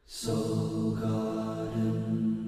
Soul Garden.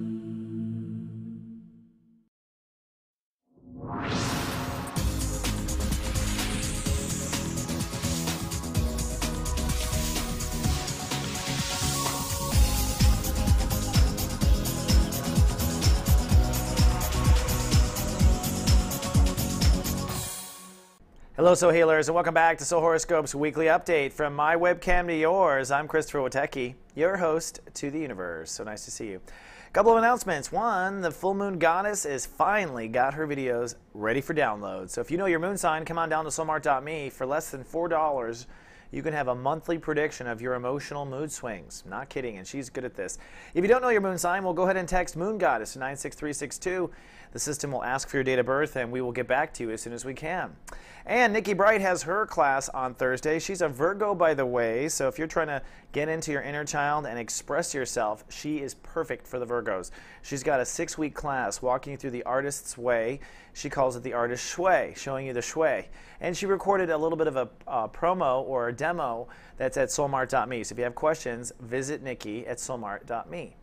Hello, Soul Healers, and welcome back to Soul Horoscopes Weekly Update. From my webcam to yours, I'm Christopher Witecki, your host to the universe. So nice to see you. A couple of announcements. One, the full moon goddess is finally got her videos ready for download. So if you know your moon sign, come on down to soulmart.me. For less than $4, you can have a monthly prediction of your emotional mood swings. Not kidding, and she's good at this. If you don't know your moon sign, well, go ahead and text Moon Goddess to 96362. The system will ask for your date of birth, and we will get back to you as soon as we can. And Nikki Bright has her class on Thursday. She's a Virgo, by the way, so if you're trying to get into your inner child and express yourself, she is perfect for the Virgos. She's got a 6-week class walking you through the artist's way. She calls it the artist shui, showing you the shui. And she recorded a little bit of a promo or a demo that's at soulmart.me. So if you have questions, visit Nikki at soulmart.me.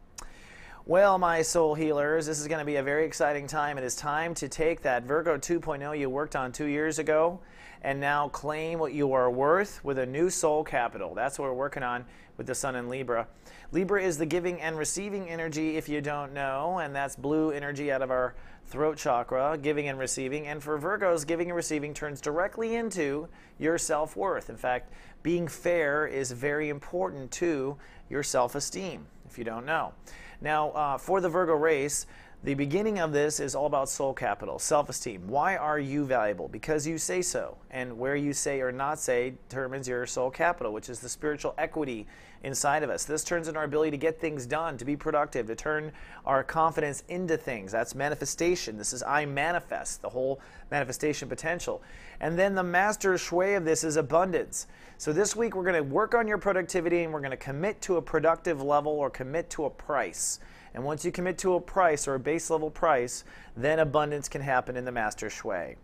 Well, my soul healers, this is going to be a very exciting time. It is time to take that Virgo 2.0 you worked on 2 years ago and now claim what you are worth with a new soul capital. That's what we're working on with the Sun in Libra. Libra is the giving and receiving energy, if you don't know, and that's blue energy out of our throat chakra, giving and receiving. And for Virgos, giving and receiving turns directly into your self-worth. In fact, being fair is very important to your self-esteem, if you don't know. Now, for the Virgo race, the beginning of this is all about soul capital, self-esteem. Why are you valuable? Because you say so. And where you say or not say determines your soul capital, which is the spiritual equity inside of us. This turns in our ability to get things done, to be productive, to turn our confidence into things. That's manifestation. This is I manifest, the whole manifestation potential. And then the master shui of this is abundance. So this week we're going to work on your productivity and we're going to commit to a productive level or commit to a price. And once you commit to a price or a base level price, then abundance can happen in the master shui.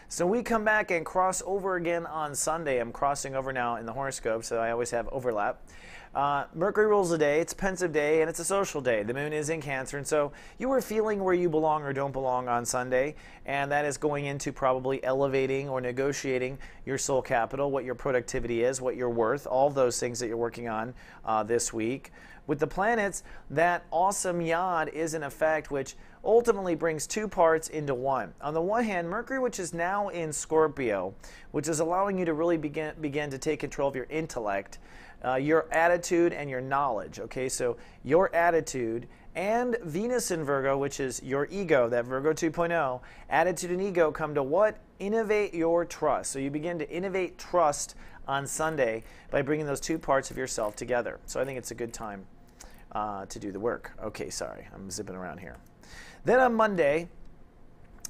So we come back and cross over again on Sunday. I'm crossing over now in the horoscope, so I always have overlap. Mercury rules the day, it's a pensive day, and it's a social day. The moon is in Cancer, and so you are feeling where you belong or don't belong on Sunday, and that is going into probably elevating or negotiating your soul capital, what your productivity is, what you're worth, all of those things that you're working on this week. With the planets, that awesome yod is in effect, which ultimately brings two parts into one. On the one hand, Mercury, which is now in Scorpio, which is allowing you to really begin to take control of your intellect, your attitude and your knowledge. Okay, so your attitude and Venus in Virgo, which is your ego, that Virgo 2.0, attitude and ego come to what? Innovate your trust. So you begin to innovate trust on Sunday by bringing those two parts of yourself together. So I think it's a good time to do the work. Okay, sorry, I'm zipping around here. Then on Monday,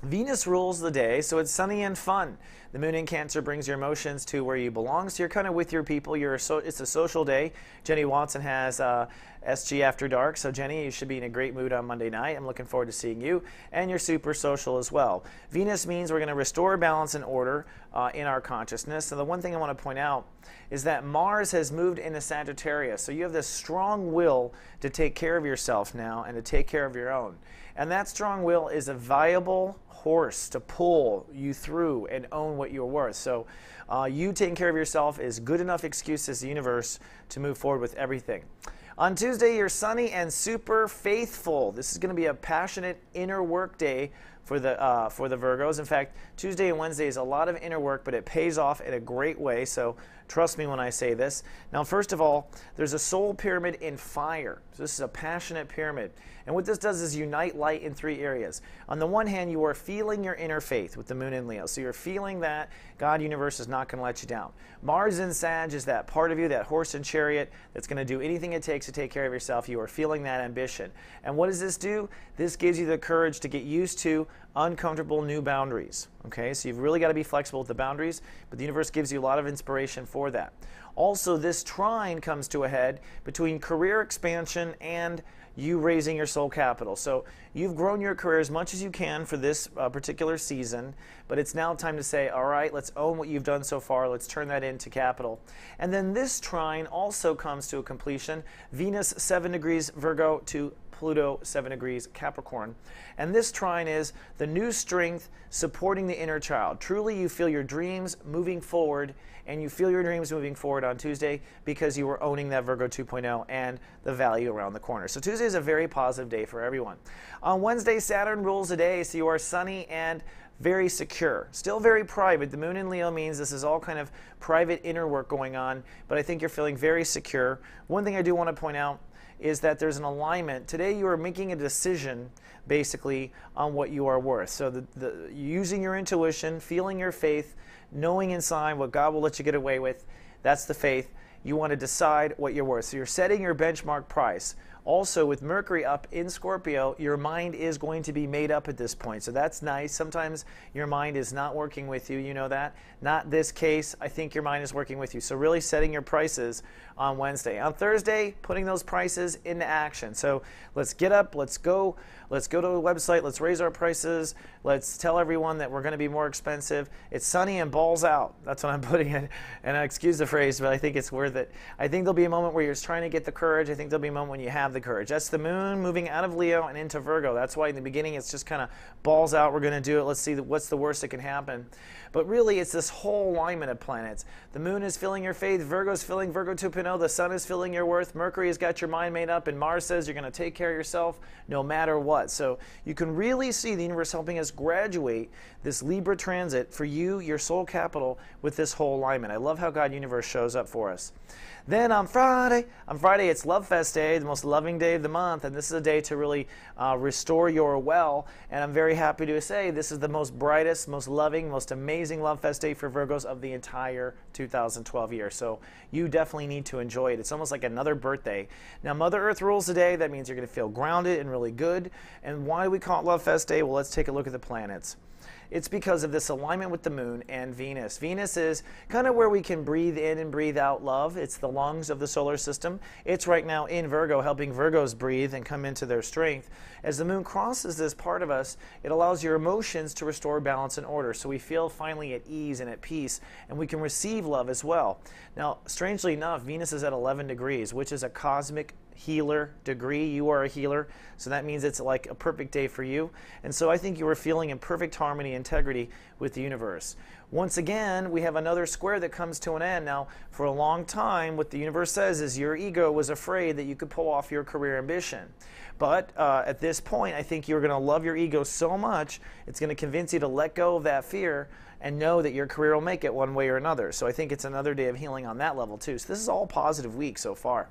Venus rules the day, so it's sunny and fun. The moon in Cancer brings your emotions to where you belong, so you're kind of with your people. It's a social day. Jenny Watson has SG After Dark, so Jenny, you should be in a great mood on Monday night. I'm looking forward to seeing you, and you're super social as well. Venus means we're going to restore balance and order in our consciousness. So the one thing I want to point out is that Mars has moved into Sagittarius, so you have this strong will to take care of yourself now and to take care of your own. And that strong will is a viable horse to pull you through and own what you're worth. So you taking care of yourself is good enough excuse as the universe to move forward with everything. On Tuesday, you're sunny and super faithful. This is going to be a passionate inner work day for the Virgos. In fact, Tuesday and Wednesday is a lot of inner work, but it pays off in a great way. So trust me when I say this. Now, first of all, there's a soul pyramid in fire. So this is a passionate pyramid. And what this does is unite light in three areas. On the one hand, you are feeling your inner faith with the moon in Leo. So you're feeling that God, universe is not going to let you down. Mars in Sag is that part of you, that horse and chariot, that's going to do anything it takes to take care of yourself. You are feeling that ambition. And what does this do? This gives you the courage to get used to uncomfortable new boundaries. Okay, so you've really got to be flexible with the boundaries, but the universe gives you a lot of inspiration for that. Also, this trine comes to a head between career expansion and you raising your soul capital. So you've grown your career as much as you can for this particular season, but it's now time to say, all right, let's own what you've done so far. Let's turn that into capital. And then this trine also comes to a completion. Venus 7 degrees Virgo to Pluto 7 degrees Capricorn. And this trine is the new strength supporting the inner child. Truly, you feel your dreams moving forward, and you feel your dreams moving forward on Tuesday because you were owning that Virgo 2.0 and the value around the corner. So Tuesday is a very positive day for everyone. On Wednesday, Saturn rules the day, so you are sunny and very secure. Still very private. The moon in Leo means this is all kind of private inner work going on, but I think you're feeling very secure. One thing I do want to point out is that there's an alignment. Today you are making a decision basically on what you are worth. So using your intuition, feeling your faith, knowing inside what God will let you get away with, that's the faith. You want to decide what you're worth. So you're setting your benchmark price. Also, with Mercury up in Scorpio, your mind is going to be made up at this point. So that's nice. Sometimes your mind is not working with you. You know that. Not this case. I think your mind is working with you. So really setting your prices on Wednesday. On Thursday, putting those prices into action. So let's get up. Let's go. Let's go to the website. Let's raise our prices. Let's tell everyone that we're going to be more expensive. It's sunny and balls out. That's what I'm putting in. And I excuse the phrase, but I think it's worth it. I think there'll be a moment where you're just trying to get the courage. I think there'll be a moment when you have the courage. That's the moon moving out of Leo and into Virgo. That's why in the beginning it's just kind of balls out. We're going to do it. Let's see what's the worst that can happen. But really it's this whole alignment of planets. The moon is filling your faith. Virgo's filling Virgo 2.0. The sun is filling your worth. Mercury has got your mind made up. And Mars says you're going to take care of yourself no matter what. So you can really see the universe helping us graduate this Libra transit for you, your soul capital, with this whole alignment. I love how God universe shows up for us. Then on Friday it's Love Fest Day, the most loving day of the month, and this is a day to really restore your well. And I'm very happy to say this is the most brightest, most loving, most amazing Love Fest Day for Virgos of the entire 2012 year. So you definitely need to enjoy it. It's almost like another birthday. Now Mother Earth rules the day. That means you're going to feel grounded and really good. And why do we call it Love Fest Day? Well, let's take a look at the planets. It's because of this alignment with the moon and Venus. Venus is kind of where we can breathe in and breathe out love. It's the lungs of the solar system. It's right now in Virgo, helping Virgos breathe and come into their strength. As the moon crosses this part of us, it allows your emotions to restore balance and order. So we feel finally at ease and at peace, and we can receive love as well. Now, strangely enough, Venus is at 11 degrees, which is a cosmic healer degree. You are a healer, so that means it's like a perfect day for you. And so I think you are feeling in perfect harmony, integrity with the universe. Once again, we have another square that comes to an end. Now, for a long time, what the universe says is your ego was afraid that you could pull off your career ambition. But at this point, I think you're going to love your ego so much, it's going to convince you to let go of that fear and know that your career will make it one way or another. So I think it's another day of healing on that level too. So this is all positive week so far.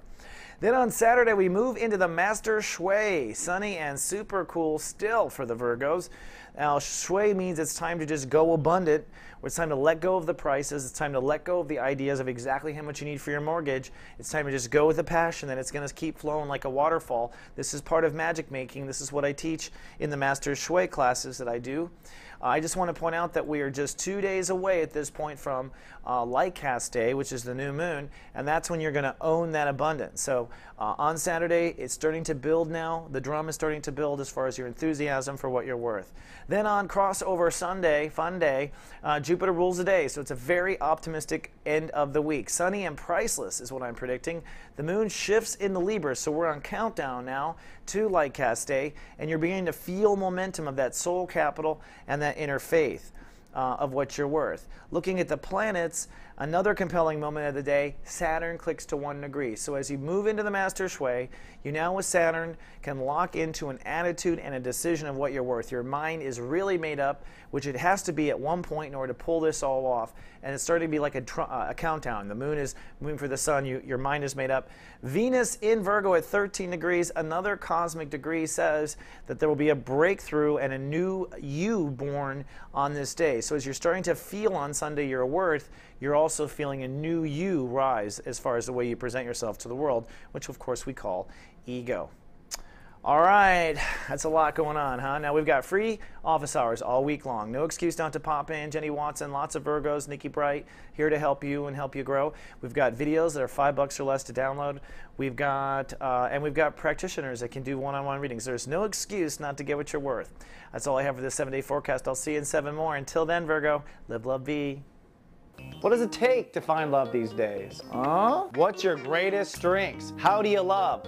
Then on Saturday, we move into the Master Shui. Sunny and super cool still for the Virgos. Now, Shui means it's time to just go abundant. It's time to let go of the prices. It's time to let go of the ideas of exactly how much you need for your mortgage. It's time to just go with the passion that it's going to keep flowing like a waterfall. This is part of magic making. This is what I teach in the Master Shui classes that I do. I just want to point out that we are just 2 days away at this point from Light Cast Day, which is the new moon, and that's when you're going to own that abundance. So on Saturday, it's starting to build now. The drum is starting to build as far as your enthusiasm for what you're worth. Then on Crossover Sunday, fun day, Jupiter rules the day, so it's a very optimistic end of the week. Sunny and priceless is what I'm predicting. The moon shifts into Libra, so we're on countdown now to Light Cast Day, and you're beginning to feel momentum of that soul capital and that inner faith of what you're worth. Looking at the planets, another compelling moment of the day, Saturn clicks to 1 degree. So as you move into the Master Shui, you now with Saturn can lock into an attitude and a decision of what you're worth. Your mind is really made up, which it has to be at one point in order to pull this all off. And it's starting to be like a countdown. The moon is moving for the sun. Your mind is made up. Venus in Virgo at 13 degrees, another cosmic degree, says that there will be a breakthrough and a new you born on this day. So as you're starting to feel on Sunday your worth, you're also feeling a new you rise as far as the way you present yourself to the world, which of course we call ego. All right, that's a lot going on, huh? Now we've got free office hours all week long. No excuse not to pop in. Jenny Watson, lots of Virgos, Nikki Bright, here to help you and help you grow. We've got videos that are $5 or less to download. We've got practitioners that can do one-on-one readings. There's no excuse not to get what you're worth. That's all I have for this 7-day forecast. I'll see you in 7 more. Until then, Virgo, live, love, be. What does it take to find love these days? What's your greatest strengths? How do you love?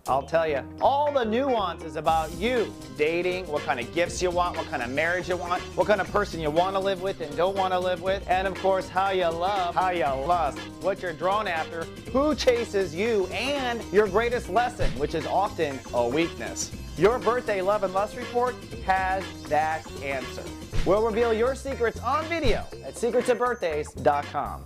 I'll tell you all the nuances about you, dating, what kind of gifts you want, what kind of marriage you want, what kind of person you want to live with and don't want to live with, and of course how you love, how you lust, what you're drawn after, who chases you, and your greatest lesson, which is often a weakness. Your birthday love and lust report has that answer. We'll reveal your secrets on video at secretsofbirthdays.com.